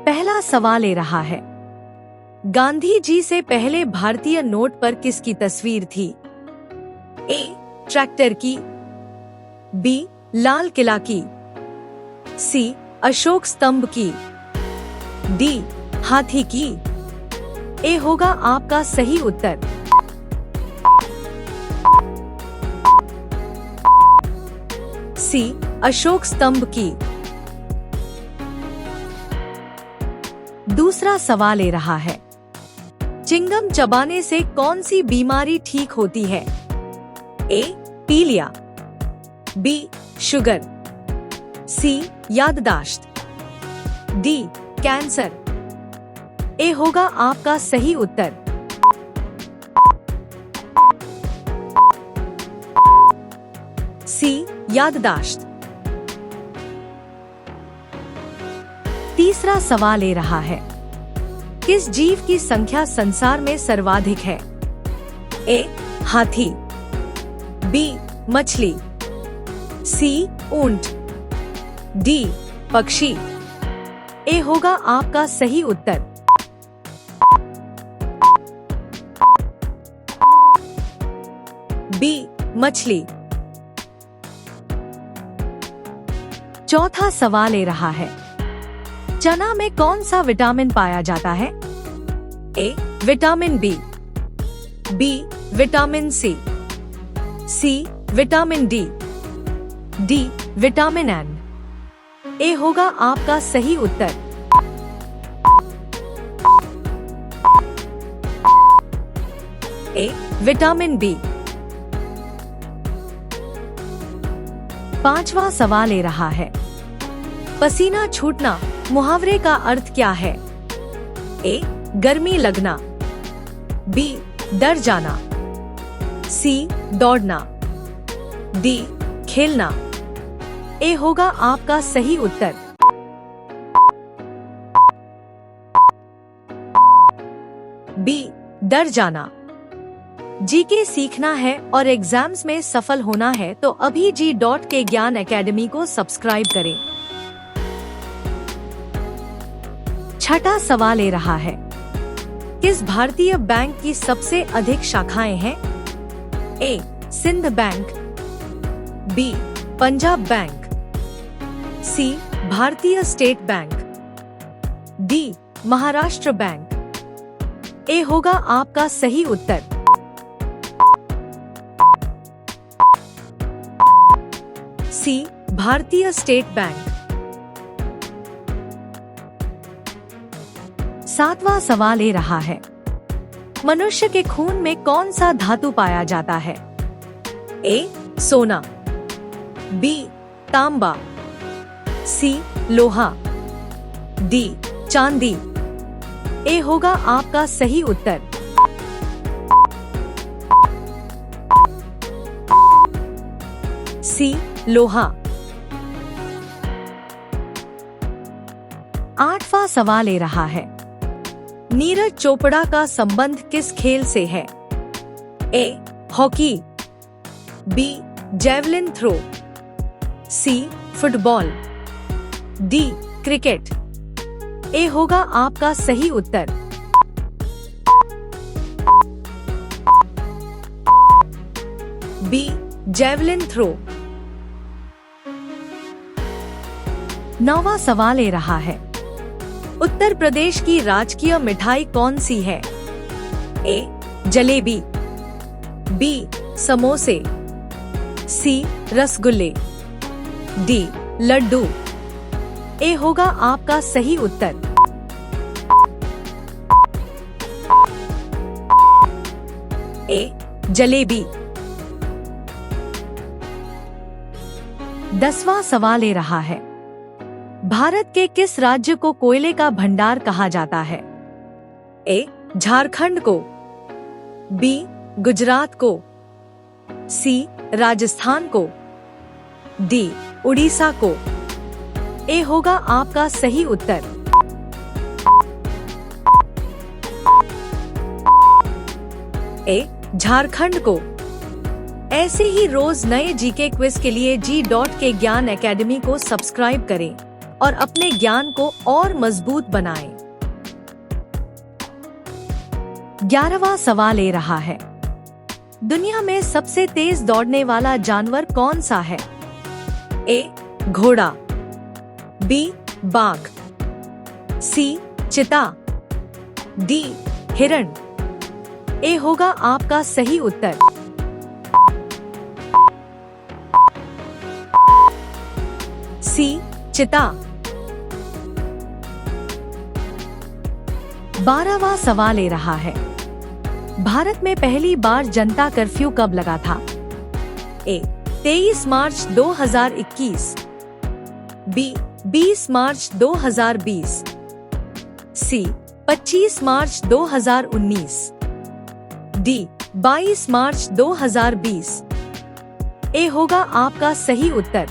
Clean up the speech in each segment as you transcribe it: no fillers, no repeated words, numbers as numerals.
पहला सवाल ले रहा है, गांधी जी से पहले भारतीय नोट पर किसकी तस्वीर थी? ए. ट्रैक्टर की, बी. लाल किला की, सी. अशोक स्तंभ की, डी. हाथी की। ए होगा आपका सही उत्तर। सी. अशोक स्तंभ की। दूसरा सवाल ले रहा है, चिंगम चबाने से कौन सी बीमारी ठीक होती है? ए. पीलिया, बी. शुगर, सी. याददाश्त, डी. कैंसर। ए होगा आपका सही उत्तर। सी. याददाश्त। तीसरा सवाल ले रहा है, किस जीव की संख्या संसार में सर्वाधिक है? ए. हाथी, बी. मछली, सी. ऊंट, डी. पक्षी। ए होगा आपका सही उत्तर। बी. मछली। चौथा सवाल ले रहा है, चना में कौन सा विटामिन पाया जाता है? A. Vitamin B, B. Vitamin C, C. Vitamin D, D. Vitamin N. A होगा आपका सही उत्तर। ए. Vitamin B. पांचवा सवाल ले रहा है, पसीना छूटना मुहावरे का अर्थ क्या है? ए. गर्मी लगना, बी. डर जाना, सी. दौड़ना, डी. खेलना। ए होगा आपका सही उत्तर। बी. डर जाना। जीके सीखना है और एग्जाम्स में सफल होना है तो अभी G.के ज्ञान एकेडमी को सब्सक्राइब करें। छठा सवाल ले रहा है, किस भारतीय बैंक की सबसे अधिक शाखाएं हैं? A. Sindh bank, B. Punjab bank, C. Bharatiya state bank, D. Maharashtra bank. A होगा आपका सही उत्तर। सी. Bharatiya state bank. सातवां सवाल ले रहा है, मनुष्य के खून में कौन सा धातु पाया जाता है? ए. सोना, बी. तांबा, सी. लोहा, डी. चांदी। ए होगा आपका सही उत्तर। सी. लोहा। आठवां सवाल ले रहा है, नीरज चोपड़ा का संबंध किस खेल से है? A. Hockey, B. Javelin throw, C. Football, D. Cricket. A होगा आपका सही उत्तर। बी. Javelin throw. नौवां सवाल ले रहा है, उत्तर प्रदेश की राजकीय मिठाई कौन सी है? ए. जलेबी, बी. समोसे, सी. रसगुल्ले, डी. लड्डू। ए होगा आपका सही उत्तर। ए. जलेबी। 10वां सवाल ले रहा है, भारत के किस राज्य को कोयले का भंडार कहा जाता है? ए. झारखंड को, बी. गुजरात को, सी. राजस्थान को, डी. उड़ीसा को। ए होगा आपका सही उत्तर। ए. झारखंड को। ऐसे ही रोज नए जीके क्विज के लिए G.के ज्ञान एकेडमी को सब्सक्राइब करें। और अपने ज्ञान को और मजबूत बनाएं। 11वां सवाल ये रहा है, दुनिया में सबसे तेज दौड़ने वाला जानवर कौन सा है? ए. घोड़ा, बी. बाघ, सी. चीता, डी. हिरण। ए होगा आपका सही उत्तर। सी. चीता। 12वां सवाल ये रहा है, भारत में पहली बार जनता कर्फ्यू कब लगा था? ए. 23 मार्च 2021, बी. 20 मार्च 2020, सी. 25 मार्च 2019, डी. 22 मार्च 2020। ए होगा आपका सही उत्तर।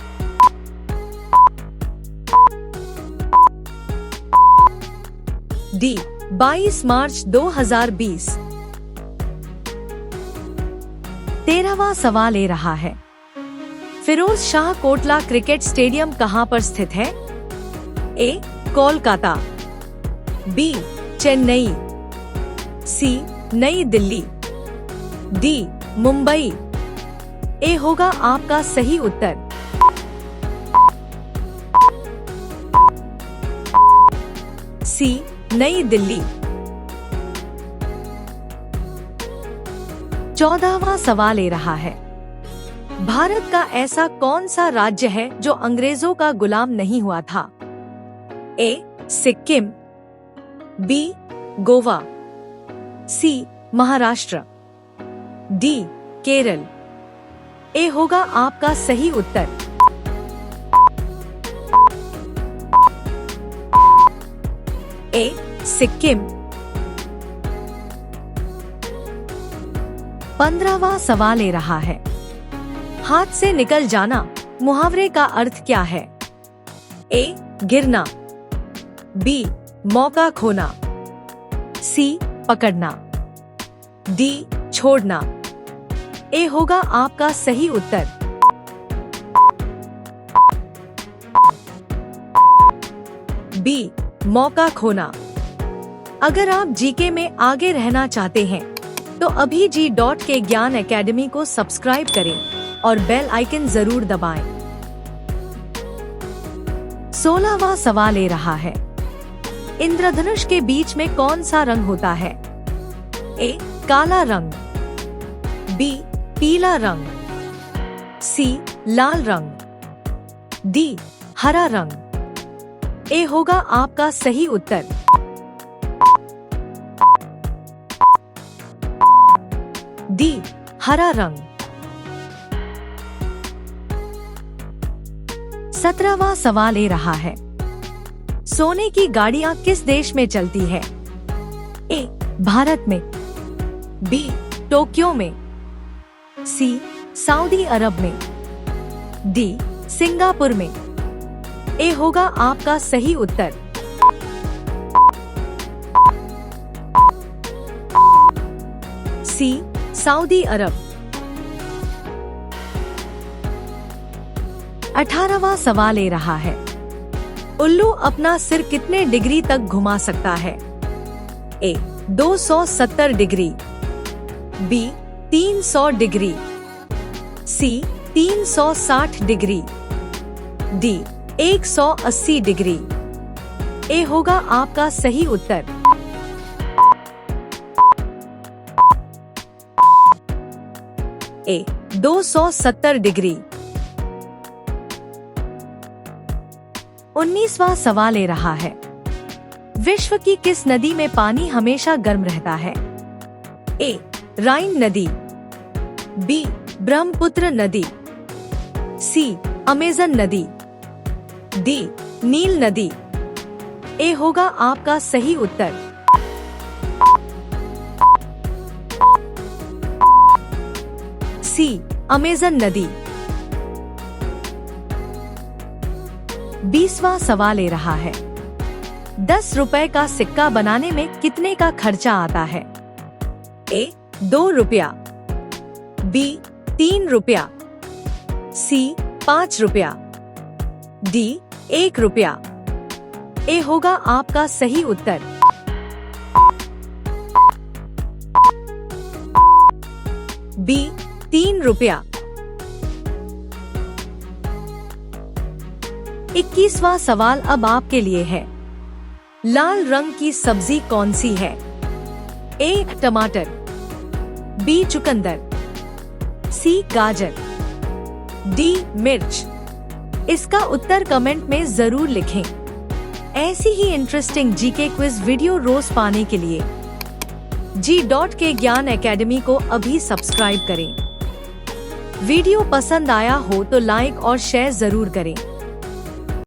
डी. 22 मार्च 2020। 13वां सवाल ये रहा है, फिरोज शाह कोटला क्रिकेट स्टेडियम कहां पर स्थित है? ए. कोलकाता, बी. चेन्नई, सी. नई दिल्ली, डी. मुंबई। ए होगा आपका सही उत्तर। सी. नई दिल्ली। 14वां सवाल ये रहा है, भारत का ऐसा कौन सा राज्य है जो अंग्रेजों का गुलाम नहीं हुआ था? ए. सिक्किम, बी. गोवा, सी. महाराष्ट्र, डी. केरल। ए होगा आपका सही उत्तर। ए. सिक्किम। 15वां सवाल ये रहा है, हाथ से निकल जाना मुहावरे का अर्थ क्या है? ए. गिरना, बी. मौका खोना, सी. पकड़ना, डी. छोड़ना। ए होगा आपका सही उत्तर। बी. मौका खोना। अगर आप जीके में आगे रहना चाहते हैं तो अभी G.K ज्ञान एकेडमी को सब्सक्राइब करें और बेल आइकन जरूर दबाएं। 16वां सवाल ये रहा है, इंद्रधनुष के बीच में कौन सा रंग होता है? ए. काला रंग, बी. पीला रंग, सी. लाल रंग, डी. हरा रंग। ए होगा आपका सही उत्तर। डी. हरा रंग। 17वां सवाल ये रहा है, सोने की गाड़ियां किस देश में चलती है? ए. भारत में, बी. टोक्यो में, सी. सऊदी अरब में, डी. सिंगापुर में। ए होगा आपका सही उत्तर। सी. सऊदी अरब। 18वां सवाल ये रहा है, उल्लू अपना सिर कितने डिग्री तक घुमा सकता है? ए. 270 डिग्री, बी. 300 डिग्री, सी. 360 डिग्री, डी. 180 डिग्री। ए होगा आपका सही उत्तर। ए. 270 डिग्री। 19वां सवाल ये रहा है, विश्व की किस नदी में पानी हमेशा गर्म रहता है? ए. राइन नदी, बी. ब्रह्मपुत्र नदी, सी. अमेजन नदी, डी. नील नदी। ए होगा आपका सही उत्तर। सी. अमेजन नदी। 20वां सवाल ये रहा है, 10 रुपए का सिक्का बनाने में कितने का खर्चा आता है? ए. 2 रुपया, बी. 3 रुपया, सी. 5 रुपया, डी. 1 रुपया। ए होगा आपका सही उत्तर। बी 3 रुपया। 21वां सवाल अब आपके लिए है। लाल रंग की सब्जी कौन सी है? ए टमाटर, बी चुकंदर, सी गाजर, डी मिर्च। इसका उत्तर कमेंट में जरूर लिखें। ऐसी ही इंटरेस्टिंग जीके क्विज वीडियो रोज पाने के लिए G.K ज्ञान एकेडमी को अभी सब्सक्राइब करें। वीडियो पसंद आया हो तो लाइक और शेयर जरूर करें।